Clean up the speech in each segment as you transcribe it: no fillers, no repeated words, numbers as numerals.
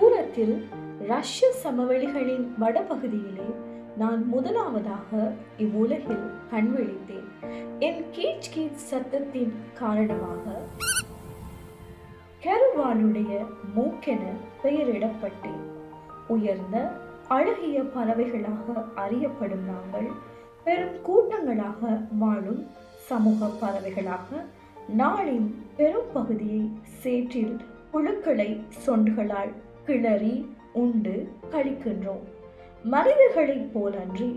தூரத்தில் ரஷ்ய சமவெளிகளின் வடபகுதியிலே நான் முதலாவதாக இவ்வுலகில் கண்விழித்தேன். என் கீச் கீச் சத்தத்தின் காரணமாக கருவாளுடைய மூக்கென பெயரிடப்பட்டேன். உயர்ந்த அழகிய பறவைகளாக அறியப்படும் நாங்கள் பெரும் கூட்டங்களாக வாழும் சமூக பறவைகளாக நாளின் பெரும் பகுதியை சேற்றில் புழுக்களை சொண்டுகளால் கிளறி உண்டு கழிக்கின்றோம். மனிதர்களைப் போலன்றி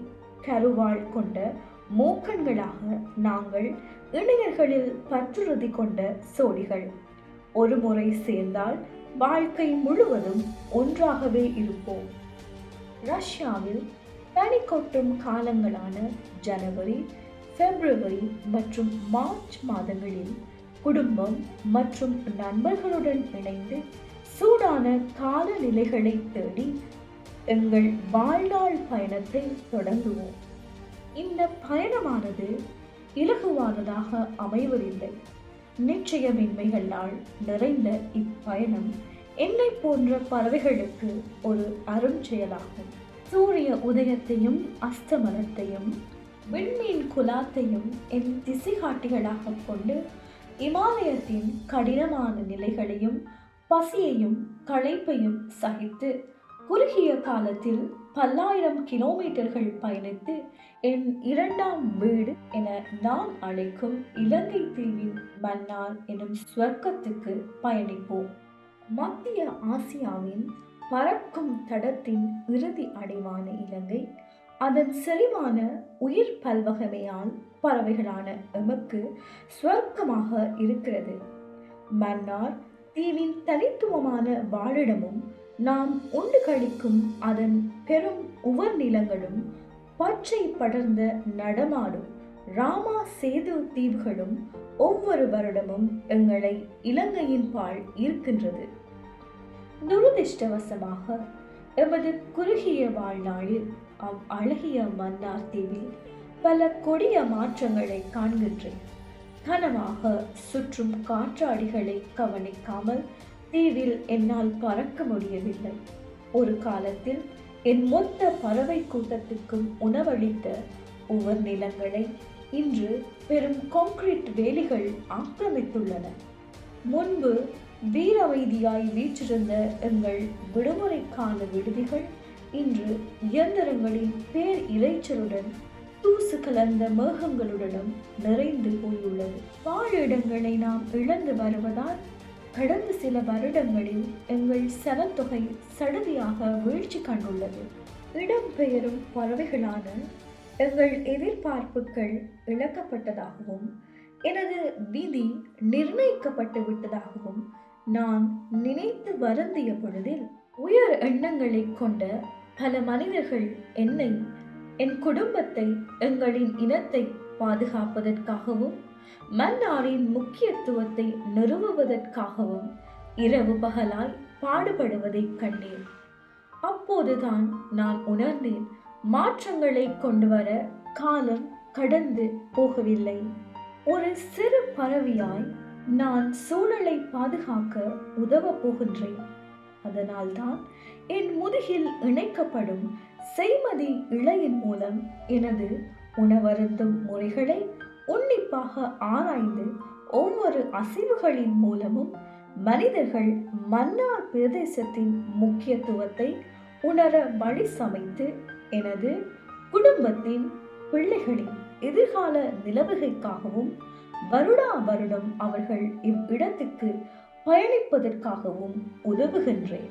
கருவாள் கொண்ட மூக்கன்களாக நாங்கள் இணையர்களில் பற்றுறுதி கொண்ட சோடிகள். ஒரு முறை சேர்ந்தால் வாழ்க்கை முழுவதும் ஒன்றாகவே இருப்போம். ரஷ்யாவில் பனி கொட்டும் காலங்களான ஜனவரி, பிப்ரவரி மற்றும் மார்ச் மாதங்களில் குடும்பம் மற்றும் நண்பர்களுடன் இணைந்து சூடான காலநிலைகளை தேடி எங்கள் வாழ்நாள் பயணத்தை தொடங்குவோம். இந்த பயணமானது இலகுவானதாக அமைவதில்லை. நிச்சயமின்மைகளால் நிறைந்த இப்பயணம் என்னை போன்ற பறவைகளுக்கு ஒரு அருஞ்செயலாகும். சூரிய உதயத்தையும் அஸ்தமனத்தையும் விண்மீன் குலாத்தையும் என் திசைகாட்டிகளாக கொண்டு இமாலயத்தின் கடினமான நிலைகளையும் பசியையும் களைப்பையும் சகித்து குறுகிய காலத்தில் பல்லாயிரம் கிலோமீட்டர்கள் பயணித்து என் இரண்டாம் வீடு என நான் அழைக்கும் இலங்கை தீவின் மன்னார் எனும் ஸ்வர்க்கத்துக்கு பயணிப்போம். மத்திய ஆசியாவின் பறக்கும் தடத்தின் இறுதி அடைவான இலங்கை அதன் செறிவான உயிர் பல்வகமையால் பறவைகளான எமக்கு ஸ்வர்க்கமாக இருக்கிறது. மன்னார் தீவின் தனித்துவமான வாழிடமும் நாம் உண்டு கழிக்கும் அதன் பெரும் உவர் நிலங்களும் பச்சை படர்ந்த நடமாடும் ராமா சேது தீவுகளும் ஒவ்வொரு வருடமும் எங்களை இலங்கையின் பால் ஈர்க்கின்றது. துரதிர்ஷ்டவசமாக எமது குறுகிய வாழ்நாளில் அழகிய மன்னார் தீவில் பல கொடிய மாற்றங்களை காண்கின்றேன். கனமாக சுற்றும் காற்றாடிகளை கவனிக்காமல் தீவில் என்னால் பறக்க முடியவில்லை. ஒரு காலத்தில் என் மொத்த பறவை கூட்டத்துக்கும் உணவளித்த உவர் நிலங்களை இன்று பெரும் கான்கிரீட் வேலிகள் ஆக்கிரமித்துள்ளன. முன்பு வீரவைதியாய் வீற்றிருந்த எங்கள் விடுமுறைக்கான விடுதிகள் இன்று இயந்திரங்களின் பேர் இறைச்சலுடன் தூசு கலந்த மேகங்களுடனும் நிறைந்து போயுள்ளது. வாழிடங்களை நாம் இழந்து வருவதால் கடந்த சில வருடங்களில் எங்கள் சனத்தொகை சடுதியாக வீழ்ச்சி கண்டுள்ளது. இடம்பெயரும் பறவைகளான எங்கள் எதிர்பார்ப்புகள் இழக்கப்பட்டதாகவும் எனது விதி நிர்ணயிக்கப்பட்டு விட்டதாகவும் நான் நினைத்து வருந்திய பொழுதில் உயர் எண்ணங்களை கொண்ட பல மனிதர்கள் என்னை, என் குடும்பத்தை, எங்களின் இனத்தை பாதுகாப்பதற்காகவும் மன்னாரின் முக்கியத்துவத்தை நிறுவுவதற்காகவும் இரவு பகலாய் பாடுபடுவதை கண்டேன். அப்போதுதான் நான் உணர்ந்தேன், மாற்றங்களை கொண்டு வர காலம் கடந்து போகவில்லை. ஒரு சிறு பறவையாய் நான் சூழலை பாதுகாக்க உதவ போகின்றேன். அதனால்தான் என் முதுகில் இணைக்கப்படும் செய்மதி இழையின் மூலம் எனது உணவருந்தும் முறைகளை உன்னிப்பாக ஆராய்ந்து ஒவ்வொரு அசைவுகளின் மூலமும் மனிதர்கள் மன்னார் பிரதேசத்தின் முக்கியத்துவத்தை உணர வழி சமைத்து எனது குடும்பத்தின் பிள்ளைகளின் எதிர்கால நிலவுகைக்காகவும் வருடா வருடம் அவர்கள் இவ்விடத்துக்கு பயணிப்பதற்காகவும் உதவுகின்றேன்.